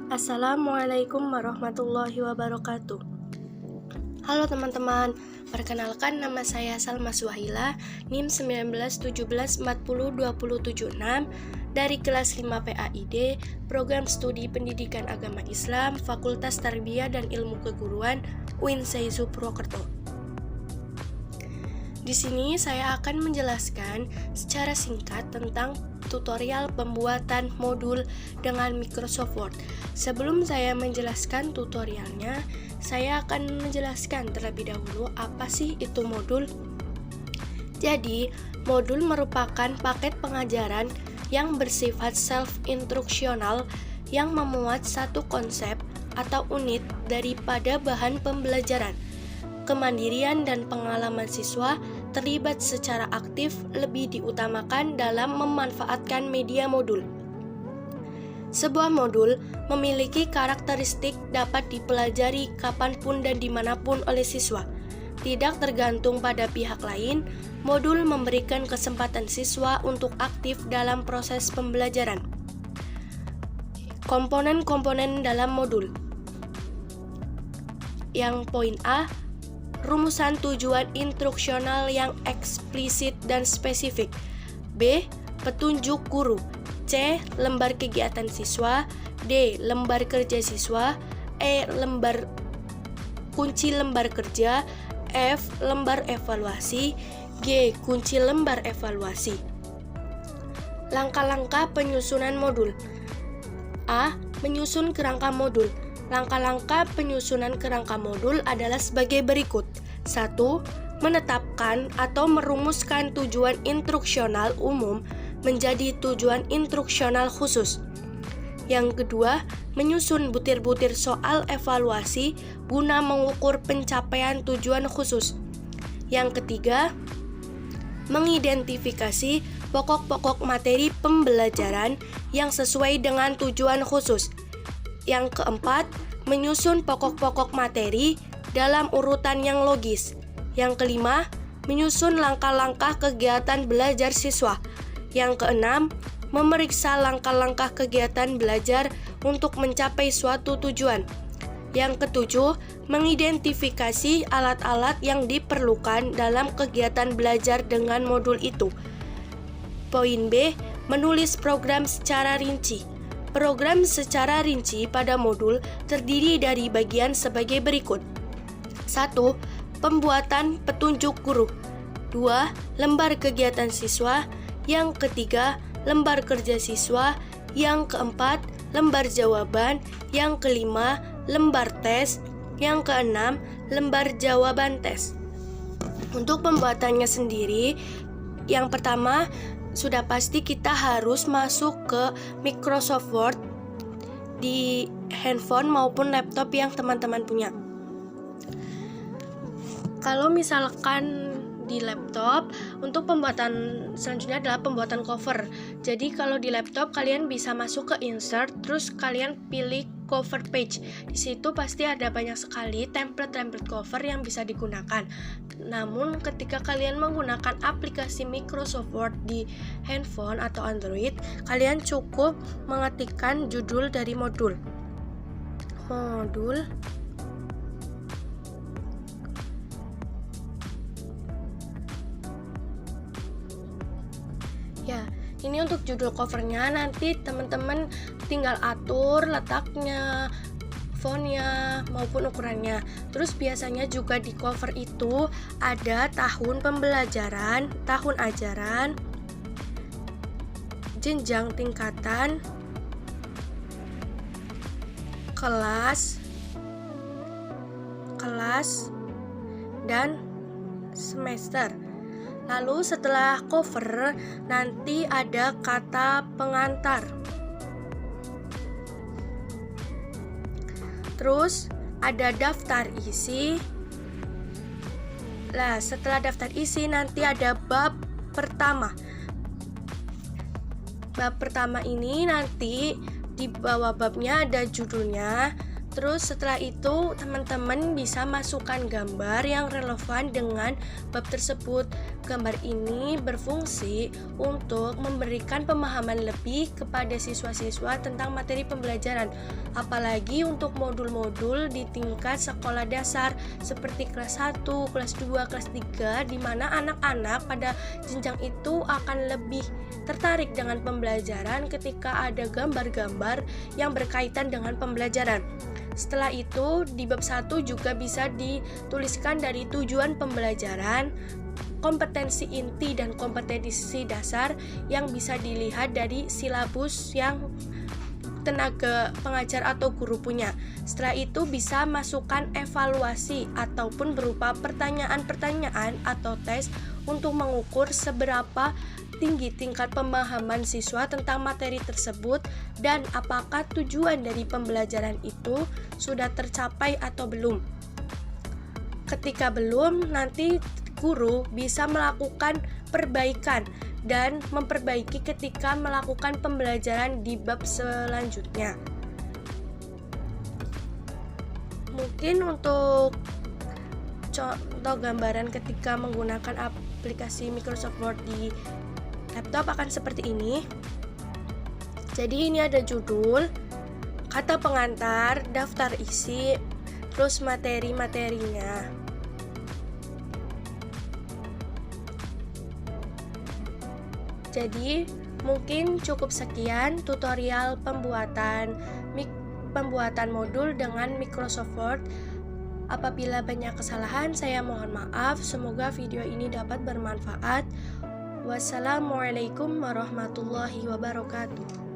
Assalamualaikum warahmatullahi wabarakatuh. Halo teman-teman, perkenalkan nama saya Salma Suhaila, NIM 1917402076 dari kelas 5 PAID, Program Studi Pendidikan Agama Islam, Fakultas Tarbiyah dan Ilmu Keguruan, UIN Seizu Purwokerto. Di sini saya akan menjelaskan secara singkat tentang tutorial pembuatan modul dengan Microsoft Word. Sebelum saya menjelaskan tutorialnya, saya akan menjelaskan terlebih dahulu apa sih itu modul. Jadi, modul merupakan paket pengajaran yang bersifat self-instruksional yang memuat satu konsep atau unit daripada bahan pembelajaran. Kemandirian dan pengalaman siswa terlibat secara aktif lebih diutamakan dalam memanfaatkan media modul. Sebuah modul memiliki karakteristik dapat dipelajari kapanpun dan dimanapun oleh siswa. Tidak tergantung pada pihak lain, modul memberikan kesempatan siswa untuk aktif dalam proses pembelajaran. Komponen-komponen dalam modul. Yang poin A, rumusan tujuan instruksional yang eksplisit dan spesifik. B. Petunjuk guru. C. Lembar kegiatan siswa. D. Lembar kerja siswa. E. Kunci lembar kerja. F. Lembar evaluasi. G. Kunci lembar evaluasi. Langkah-langkah penyusunan modul. A. Menyusun kerangka modul. Langkah-langkah penyusunan kerangka modul adalah sebagai berikut. 1. Menetapkan atau merumuskan tujuan instruksional umum menjadi tujuan instruksional khusus. Yang kedua, menyusun butir-butir soal evaluasi guna mengukur pencapaian tujuan khusus. Yang ketiga, mengidentifikasi pokok-pokok materi pembelajaran yang sesuai dengan tujuan khusus. Yang keempat, menyusun pokok-pokok materi dalam urutan yang logis. Yang kelima, menyusun langkah-langkah kegiatan belajar siswa. Yang keenam, memeriksa langkah-langkah kegiatan belajar untuk mencapai suatu tujuan. Yang ketujuh, mengidentifikasi alat-alat yang diperlukan dalam kegiatan belajar dengan modul itu. Poin B, menulis program secara rinci. Program secara rinci pada modul terdiri dari bagian sebagai berikut. 1. Pembuatan petunjuk guru. 2. Lembar kegiatan siswa. Yang ketiga, lembar kerja siswa. Yang keempat, lembar jawaban. Yang kelima, lembar tes. Yang keenam, lembar jawaban tes. Untuk pembuatannya sendiri, yang pertama, sudah pasti kita harus masuk ke Microsoft Word di handphone maupun laptop yang teman-teman punya. Kalau misalkan di laptop, untuk pembuatan selanjutnya adalah pembuatan cover. Jadi kalau di laptop kalian bisa masuk ke insert, terus kalian pilih cover page. Di situ pasti ada banyak sekali template-template cover yang bisa digunakan. Namun ketika kalian menggunakan aplikasi Microsoft Word di handphone atau Android, kalian cukup mengetikkan judul dari modul. Ya, ini untuk judul covernya, nanti teman-teman tinggal atur letaknya, fontnya maupun ukurannya. Terus biasanya juga di cover itu ada tahun pembelajaran, tahun ajaran, jenjang tingkatan, kelas, dan semester. Lalu setelah cover nanti ada kata pengantar. Terus ada daftar isi. Nah, setelah daftar isi nanti ada bab pertama. Bab pertama ini nanti di bawah babnya ada judulnya. Terus setelah itu teman-teman bisa masukkan gambar yang relevan dengan bab tersebut. Gambar ini berfungsi untuk memberikan pemahaman lebih kepada siswa-siswa tentang materi pembelajaran, apalagi untuk modul-modul di tingkat sekolah dasar seperti kelas 1, kelas 2, kelas 3, di mana anak-anak pada jenjang itu akan lebih tertarik dengan pembelajaran ketika ada gambar-gambar yang berkaitan dengan pembelajaran. Setelah itu, di bab 1 juga bisa dituliskan dari tujuan pembelajaran, kompetensi inti dan kompetensi dasar yang bisa dilihat dari silabus yang tenaga pengajar atau guru punya. Setelah itu bisa masukkan evaluasi ataupun berupa pertanyaan-pertanyaan atau tes untuk mengukur seberapa tinggi tingkat pemahaman siswa tentang materi tersebut dan apakah tujuan dari pembelajaran itu sudah tercapai atau belum. Ketika belum, nanti guru bisa melakukan perbaikan dan memperbaiki ketika melakukan pembelajaran di bab selanjutnya. Mungkin untuk contoh gambaran ketika menggunakan aplikasi Microsoft Word di laptop akan seperti ini. Jadi ini ada judul, kata pengantar, daftar isi, terus materi-materinya. Jadi mungkin cukup sekian tutorial pembuatan modul dengan Microsoft Word. Apabila banyak kesalahan, saya mohon maaf. Semoga video ini dapat bermanfaat. Wassalamualaikum warahmatullahi wabarakatuh.